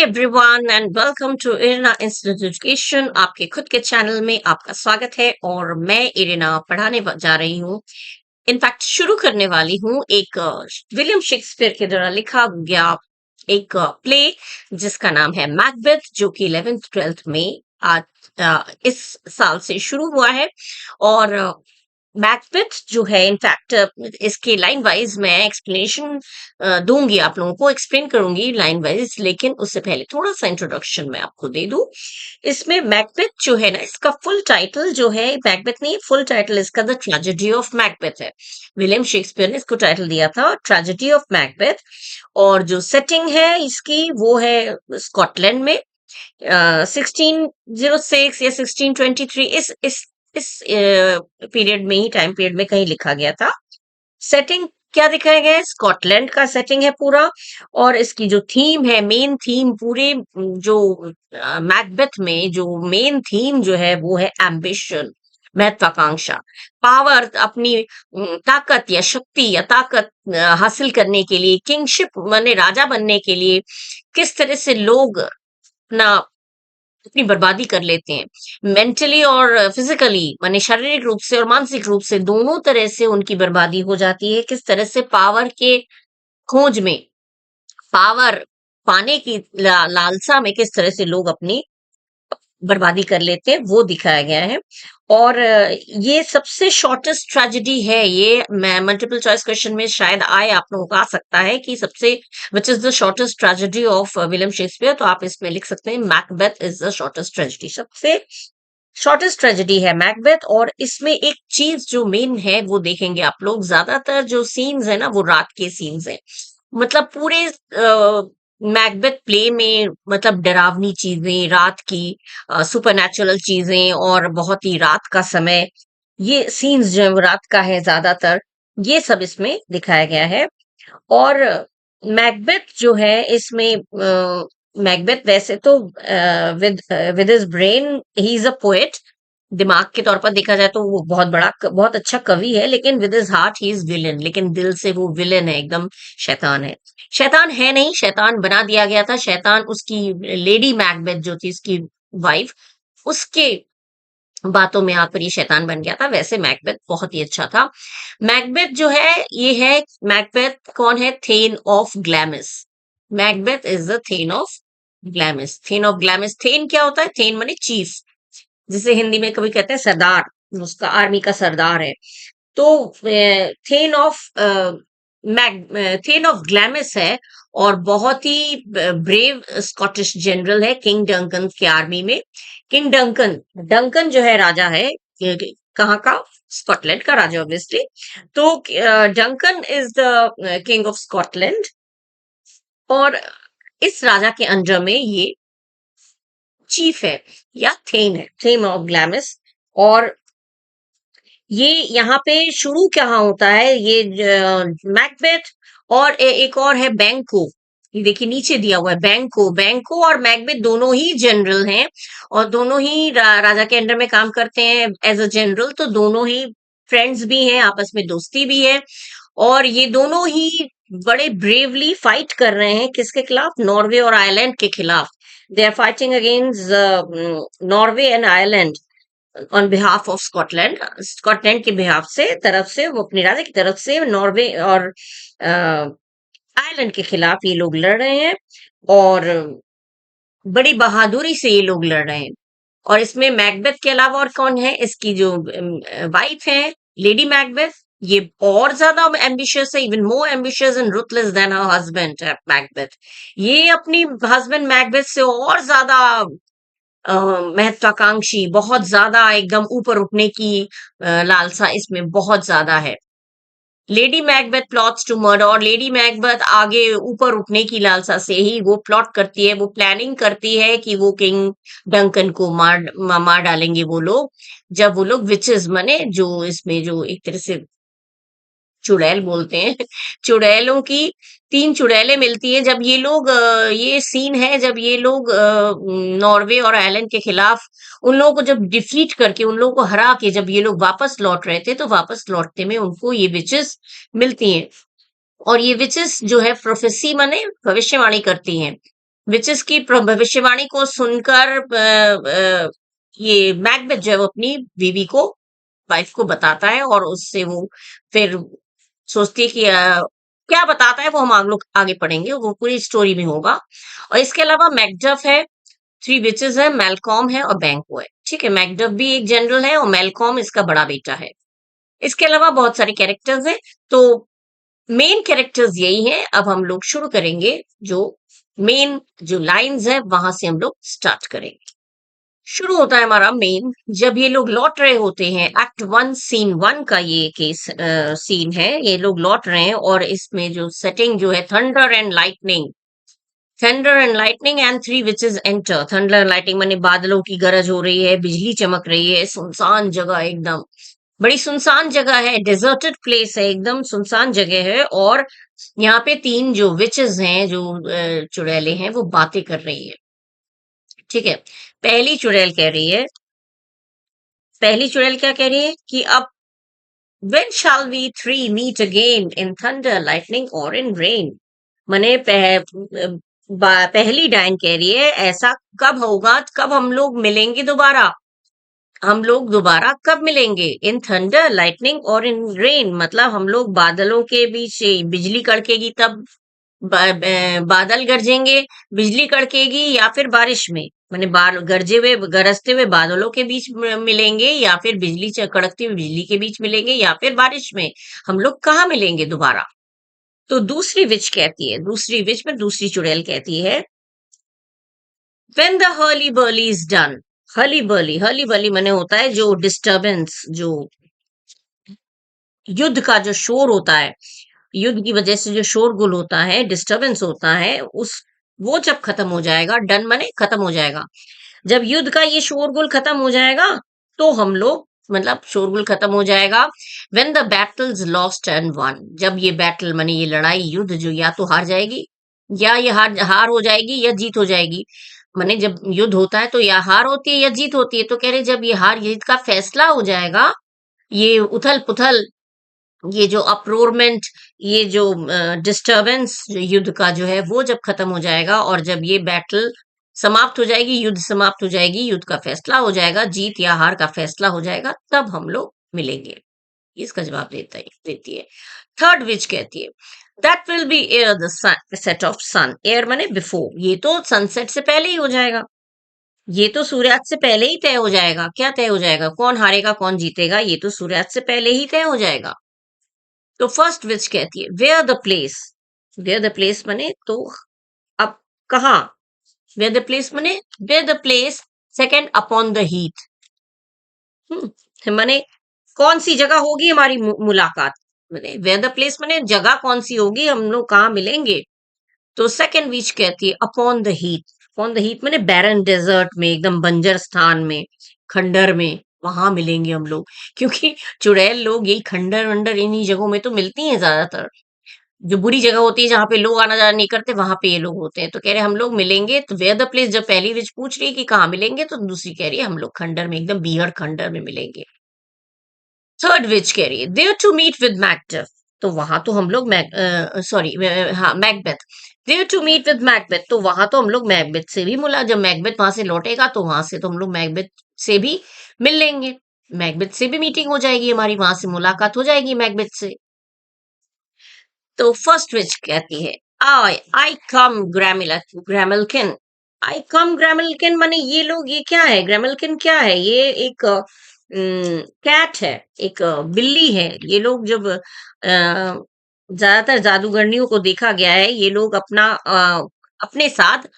Everyone and welcome to Irina institute education. आपके खुद के चैनल में आपका स्वागत है और मैं इरिना पढ़ाने जा रही हूँ। इनफैक्ट शुरू करने वाली हूँ एक विलियम शेक्सपियर के द्वारा लिखा गया एक प्ले जिसका नाम है मैकबेथ, जो कि 11th 12th में आज इस साल से शुरू हुआ है। और मैकबेथ जो है इनफैक्ट इसके लाइन वाइज मैं एक्सप्लेनेशन दूंगी, आप लोगों को एक्सप्लेन करूंगी लाइन वाइज, लेकिन उससे पहले थोड़ा सा इंट्रोडक्शन मैं आपको दे दूं। इसमें मैकबेथ जो है ना, इसका फुल टाइटल जो है, मैकबेथ नहीं, फुल टाइटल इसका द ट्रेजेडी ऑफ मैकबेथ है। विलियम शेक्सपियर ने इसको टाइटल दिया था ट्रेजेडी ऑफ मैकबेथ। और जो सेटिंग है इसकी वो है स्कॉटलैंड में 1606 या 1623, इस पीरियड में ही, टाइम पीरियड में कहीं लिखा गया था। सेटिंग क्या दिखाया गया है? स्कॉटलैंड का सेटिंग है पूरा। और इसकी जो थीम है, मेन थीम पूरे जो मैकबेथ में जो मेन थीम जो है वो है एम्बिशन, महत्वाकांक्षा, पावर, अपनी ताकत या शक्ति या ताकत हासिल करने के लिए, किंगशिप माने राजा बनने के लिए किस तरह से लोग अपना अपनी बर्बादी कर लेते हैं, मेंटली और फिजिकली, माने शारीरिक रूप से और मानसिक रूप से, दोनों तरह से उनकी बर्बादी हो जाती है। किस तरह से पावर के खोज में, पावर पाने की लालसा में किस तरह से लोग अपनी बर्बादी कर लेते हैं, वो दिखाया गया है। और ये सबसे शॉर्टेस्ट ट्रेजेडी है। ये मैं मल्टीपल चॉइस क्वेश्चन में शायद आए, आप लोगों को आ सकता है कि सबसे which is the shortest tragedy of William Shakespeare, तो आप इसमें लिख सकते हैं Macbeth is the shortest tragedy. सबसे शॉर्टेस्ट ट्रेजेडी है मैकबेथ। और इसमें एक चीज जो मेन है वो देखेंगे आप लोग, ज्यादातर जो सीन्स है ना वो रात के सीन्स है। मतलब पूरे मैकबेथ प्ले में मतलब डरावनी चीजें, रात की सुपरनैचुरल चीजें और बहुत ही रात का समय, ये सीन्स जो है वो रात का है ज्यादातर, ये सब इसमें दिखाया गया है। और मैकबेथ जो है इसमें मैकबेथ वैसे तो with with his brain he is a poet, दिमाग के तौर पर देखा जाए तो वो बहुत बड़ा बहुत अच्छा कवि है, लेकिन with his heart he is villain, लेकिन दिल से वो विलन है, एकदम शैतान है। शैतान है नहीं, शैतान बना दिया गया था। शैतान उसकी लेडी मैकबेथ जो थी, उसकी वाइफ, उसके बातों में आकर ये शैतान बन गया था। वैसे मैकबेथ बहुत ही अच्छा था। मैकबेथ जो है ये है, मैकबेथ कौन है? Thane of Glamis. Macbeth is the thane of Glamis. Thane of Glamis, thane क्या होता है? थेन माने चीफ, जिसे हिंदी में कभी कहते हैं सरदार, उसका आर्मी का सरदार है। तो थेन ऑफ थेन ऑफ ग्लैमिस है और बहुत ही ब्रेव स्कॉटिश जनरल है किंग डंकन के आर्मी में। किंग डंकन, डंकन जो है राजा है, कहाँ का? स्कॉटलैंड का राजा ऑब्वियसली। तो Duncan is the king of Scotland. और इस राजा के अंडर में ये चीफ है या थेन है, थेन ऑफ ग्लैमिस। और ये यहाँ पे शुरू क्या होता है, ये मैकबेथ और एक और है बैंको। ये देखिए नीचे दिया हुआ है बैंको। बैंको और मैकबेथ दोनों ही जनरल हैं और दोनों ही राजा के अंडर में काम करते हैं एज अ जनरल। तो दोनों ही फ्रेंड्स भी हैं, आपस में दोस्ती भी है। और ये दोनों ही बड़े ब्रेवली फाइट कर रहे हैं, किसके खिलाफ? नॉर्वे और आयरलैंड के खिलाफ। They are fighting against Norway and Ireland on behalf of Scotland. Scotland के बिहाफ से, तरफ से, वो अपने राजा की तरफ से नॉर्वे और आयरलैंड के खिलाफ ये लोग लड़ रहे हैं। और बड़ी बहादुरी से ये लोग लड़ रहे हैं। और इसमें मैकबेथ के अलावा और कौन है? इसकी जो वाइफ है लेडी मैकबेथ, ये और ज्यादा एम्बिशियस है, even more ambitious and ruthless than her husband Macbeth. ये अपनी हस्बैंड मैकबेथ से और ज्यादा महत्वाकांक्षी, बहुत ज्यादा एकदम ऊपर उठने की लालसा इसमें बहुत ज्यादा है। Lady Macbeth plots to murder, और लेडी मैकबेथ आगे ऊपर उठने की लालसा से ही वो प्लॉट करती है, वो प्लानिंग करती है कि वो किंग डंकन को मार डालेंगे वो लोग, जब वो लोग विचेस मने, जो इसमें जो एक तरह से चुड़ैल बोलते हैं चुड़ैलों की तीन चुड़ैलें मिलती हैं। जब ये लोग ये सीन है जब ये लोग नॉर्वे और आयरलैंड के खिलाफ उन लोगों को जब डिफीट करके, उन लोगों को हरा के जब ये लोग वापस लौट रहे थे, तो वापस लौटते में उनको ये विचेस मिलती हैं। और ये विचेस जो है प्रोफेसी माने भविष्यवाणी करती हैं। विचेस की भविष्यवाणी को सुनकर ये मैकबेथ जो है वो अपनी बीवी को, वाइफ को बताता है, और उससे वो फिर सोचती है कि क्या बताता है वो हम लोग आगे पढ़ेंगे, वो पूरी स्टोरी में होगा। और इसके अलावा मैकडफ है, थ्री विचेस है, मेलकॉम है और बैंको है। ठीक है, मैकडफ भी एक जनरल है और मेलकॉम इसका बड़ा बेटा है। इसके अलावा बहुत सारे कैरेक्टर्स हैं, तो मेन कैरेक्टर्स यही हैं। अब हम लोग शुरू करेंगे, जो मेन जो लाइंस है वहां से हम लोग स्टार्ट करेंगे। शुरू होता है हमारा मेन, जब ये लोग लौट रहे होते हैं, एक्ट वन सीन वन का ये केस सीन है। ये लोग लौट रहे हैं और इसमें जो सेटिंग जो है, thunder and lightning, thunder and lightning and three witches enter. Thunder and lightning माने बादलों की गरज हो रही है, बिजली चमक रही है, सुनसान जगह एकदम, बड़ी सुनसान जगह है, डेजर्टेड प्लेस है, एकदम सुनसान जगह है। और यहाँ पे तीन जो विचेस हैं, जो चुड़ैलें हैं, वो बातें कर रही है। ठीक है, पहली चुड़ैल कह रही है, पहली चुड़ैल क्या कह रही है कि अब when shall we three meet again in thunder lightning or in rain। मने पहली डायन कह रही है ऐसा कब होगा, कब हम लोग मिलेंगे दोबारा, हम लोग दोबारा कब मिलेंगे, इन थंडर लाइटनिंग और इन रेन, मतलब हम लोग बादलों के बीच से बिजली कड़केगी तब, बादल गरजेंगे, बिजली कड़केगी, या फिर बारिश में, माने गरजे हुए गरजते हुए बादलों के बीच मिलेंगे, या फिर बिजली कड़कती हुई बिजली के बीच मिलेंगे, या फिर बारिश में, हम लोग कहाँ मिलेंगे दोबारा। तो दूसरी विच कहती है, दूसरी विच में दूसरी चुड़ैल कहती है, when the hurly burly is done। Hurley barley मने होता है जो डिस्टरबेंस, जो युद्ध का जो शोर होता है, युद्ध की वजह से जो शोरगुल होता है, डिस्टरबेंस होता है, उस वो जब खत्म हो जाएगा, डन मने खत्म हो जाएगा, जब युद्ध का ये शोरगुल खत्म हो जाएगा, तो हम लोग, मतलब शोरगुल खत्म हो जाएगा। When the battles lost and one, जब ये बैटल माने ये लड़ाई युद्ध जो या तो हार जाएगी, या ये हार हो जाएगी, या जीत हो जाएगी। माने जब युद्ध होता है तो या हार होती है या जीत होती है, तो कह रहे जब ये हार जीत का फैसला हो जाएगा, ये उथल पुथल, ये जो अप्रोरमेंट, ये जो डिस्टरबेंस जो युद्ध का जो है वो जब खत्म हो जाएगा, और जब ये बैटल समाप्त हो जाएगी, युद्ध समाप्त हो जाएगी, युद्ध का फैसला हो जाएगा, जीत या हार का फैसला हो जाएगा, तब हम लोग मिलेंगे। इसका जवाब देती है। थर्ड विच कहती है, that will be ere the set of sun. Ere माने बिफोर, ये तो सनसेट से पहले ही हो जाएगा, ये तो सूर्यास्त से पहले ही तय हो जाएगा। क्या तय हो जाएगा, कौन हारेगा कौन जीतेगा, ये तो सूर्यास्त से पहले ही तय हो जाएगा। तो फर्स्ट विच कहती है, where the place, where the place मने तो अब कहा, वेयर द प्लेस मने where the place, second upon the heath, मने कौन सी जगह होगी हमारी मुलाकात, मने वेयर द प्लेस मने जगह कौन सी होगी, हम लोग कहाँ मिलेंगे। तो सेकंड विच कहती है, upon the heat, upon the heath मने बैरन डेजर्ट में, एकदम बंजर स्थान में, खंडर में, वहां मिलेंगे हम लोग। क्योंकि चुड़ैल लोग यही खंडर वंडर इन्हीं जगहों में तो मिलती हैं ज्यादातर, जो बुरी जगह होती है जहाँ पे लोग आना जाना नहीं करते, वहां पे ये लोग होते हैं। तो कह रहे हम लोग मिलेंगे, तो वेयर द प्लेस, जब पहली विच पूछ रही है कि कहाँ मिलेंगे, तो दूसरी कह रही है हम लोग खंडर में, एकदम बीहड़ खंडर में मिलेंगे। थर्ड विच कह रही है, there to meet with Macduff, तो वहां तो हम लोग सॉरी, हाँ Macbeth, there to meet with Macbeth, तो वहां तो हम लोग मैकबेथ से भी मुला, जब मैकबेथ वहां से लौटेगा तो वहां से तो हम लोग मैकबेथ से भी मिल लेंगे, मैकबेथ से भी मीटिंग हो जाएगी हमारी, वहां से मुलाकात हो जाएगी मैकबेथ से। तो फर्स्ट विच कहती है, आई कम ग्रैमलकिन, आई कम ग्रैमलकिन माने ये लोग, ये क्या है, ग्रैमलकिन क्या है, ये एक कैट है, एक बिल्ली है। ये लोग जब ज्यादातर जादूगरनियों को देखा गया है, ये लोग अपना अपने साथ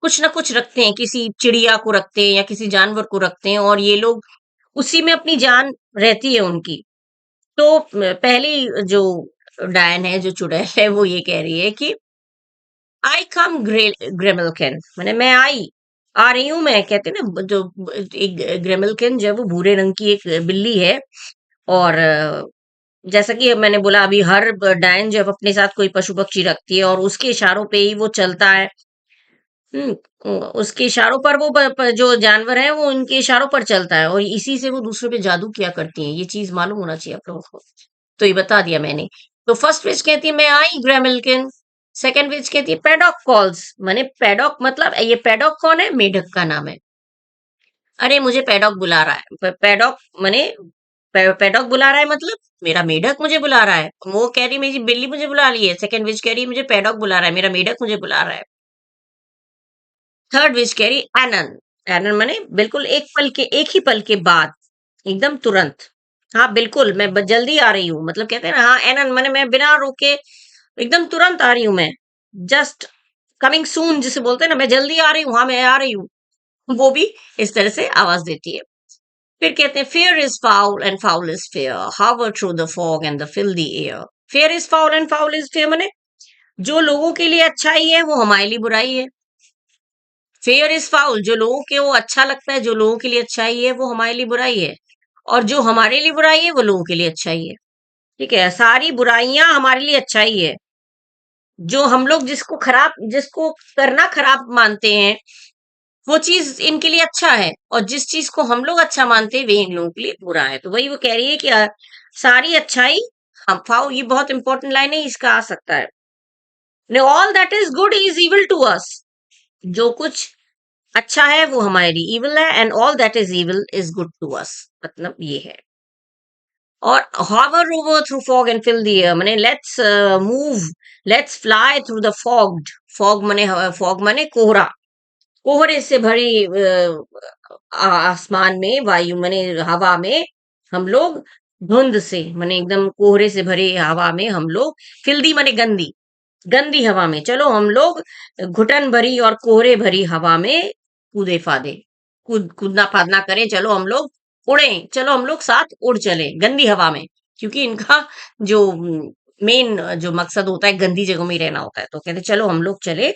कुछ ना कुछ रखते हैं, किसी चिड़िया को रखते हैं या किसी जानवर को रखते हैं, और ये लोग उसी में अपनी जान रहती है उनकी। तो पहली जो डायन है, जो चुड़ैल है, वो ये कह रही है कि आई कम ग्रेमलकिन, मैंने मैं आई, आ रही हूं मैं, कहते हैं ना जो एक ग्रेमलकिन जो है वो भूरे रंग की एक बिल्ली है। और जैसा कि मैंने बोला अभी, हर डायन जो है वो अपने साथ कोई पशु पक्षी रखती है और उसके इशारों पे ही वो चलता है। उसके इशारों पर वो जो जानवर है वो उनके इशारों पर चलता है, और इसी से वो दूसरों पे जादू किया करती हैं। ये चीज मालूम होना चाहिए आप लोगों को, तो ये बता दिया मैंने। तो फर्स्ट विच कहती है, मैं आई ग्रेमलकिन, सेकंड विच कहती है पैडॉक कॉल्स, माने पैडॉक मतलब ये पैडॉक कौन है? मेढक का नाम है। अरे मुझे पैडॉक बुला रहा है। पैडॉक माने पैडॉक बुला रहा है मतलब मेरा मेढक मुझे बुला रहा है। वो कह रही मेरी बिल्ली मुझे बुला रही है। सेकंड विच कह रही मुझे पैडॉक बुला रहा है, मेरा मेढक मुझे बुला रहा है। थर्ड विच कह रही एनन, एनन माने बिल्कुल एक ही पल के बाद, एकदम तुरंत। हाँ बिल्कुल मैं जल्दी आ रही हूँ, मतलब कहते हैं ना, हाँ एनन माने मैं बिना रुके एकदम तुरंत आ रही हूँ मैं। जस्ट कमिंग सून जिसे बोलते हैं ना, मैं जल्दी आ रही हूँ, हाँ मैं आ रही हूँ। वो भी इस तरह से आवाज देती है। फिर कहते हैं fair is foul and foul is fair, hover through the fog and the filthy air. Fair is foul and foul is fair माने जो लोगों के लिए अच्छाई है वो हमारे लिए बुराई है। फेयर इज फाउल, जो लोगों के वो अच्छा लगता है, जो लोगों के लिए अच्छाई है वो हमारे लिए बुराई है, और जो हमारे लिए बुराई है वो लोगों के लिए अच्छाई है। ठीक है, सारी बुराइयां हमारे लिए अच्छाई है। जो हम लोग जिसको करना खराब मानते हैं, वो चीज इनके लिए अच्छा है, और जिस चीज को हम लोग अच्छा मानते हैं वे इन लोगों के लिए बुरा है। तो वही वो कह रही है कि सारी अच्छाई हम फाओ, ये बहुत इंपॉर्टेंट लाइन है, इसका आ सकता है। All that is good is evil to us, जो कुछ अच्छा है वो हमारे लिए इविल है, and all that is evil is good to us, मतलब ये है। और hover over through fog and fill the air, माने let's move, let's fly through the forged. Fog माने कोहरा, कोहरे से भरी आसमान में, वायु माने हवा में हम लोग, धुंध से माने एकदम कोहरे से भरी हवा में हम लोग, फिल्दी माने गंदी, गंदी हवा में चलो हम लोग घुटन भरी और कोहरे भरी हवा में कूदे फादे, कूदना फादना करें, चलो हम लोग उड़े, चलो हम लोग साथ उड़ चले गंदी हवा में। क्योंकि इनका जो मेन जो मकसद होता है गंदी जगहों में ही रहना होता है, तो कहते चलो हम लोग चले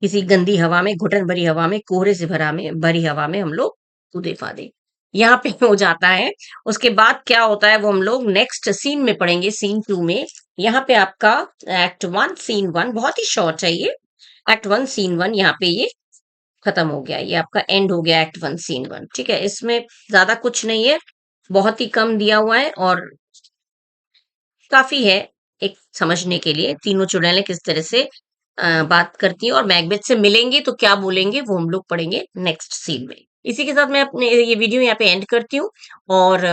किसी गंदी हवा में, घुटन भरी हवा में, कोहरे से भरी हवा में हम लोग कूदे फादे। यहाँ पे हो जाता है। उसके बाद क्या होता है वो हम लोग नेक्स्ट सीन में पढ़ेंगे, सीन 2 में। यहाँ पे आपका एक्ट 1 सीन 1 बहुत ही शॉर्ट है ये। एक्ट 1 सीन 1 यहाँ पे ये खत्म हो गया, ये आपका एंड हो गया एक्ट 1 सीन 1। ठीक है, इसमें ज्यादा कुछ नहीं है, बहुत ही कम दिया हुआ है, और काफी है एक समझने के लिए तीनों चुड़ैलें किस तरह से बात करती है, और मैकबेथ से मिलेंगे तो क्या बोलेंगे वो हम लोग पढ़ेंगे नेक्स्ट सीन में। इसी के साथ मैं अपने ये वीडियो यहाँ पे एंड करती हूँ। और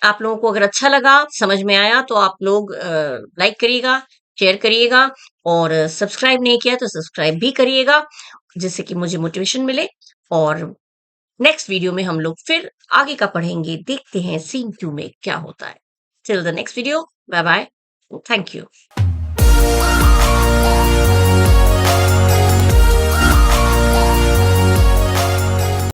आप लोगों को अगर अच्छा लगा, समझ में आया, तो आप लोग लाइक करिएगा, शेयर करिएगा, और सब्सक्राइब नहीं किया तो सब्सक्राइब भी करिएगा, जिससे कि मुझे मोटिवेशन मिले। और नेक्स्ट वीडियो में हम लोग फिर आगे का पढ़ेंगे, देखते हैं सीन 2 में क्या होता है। Till the next video, bye bye, thank you.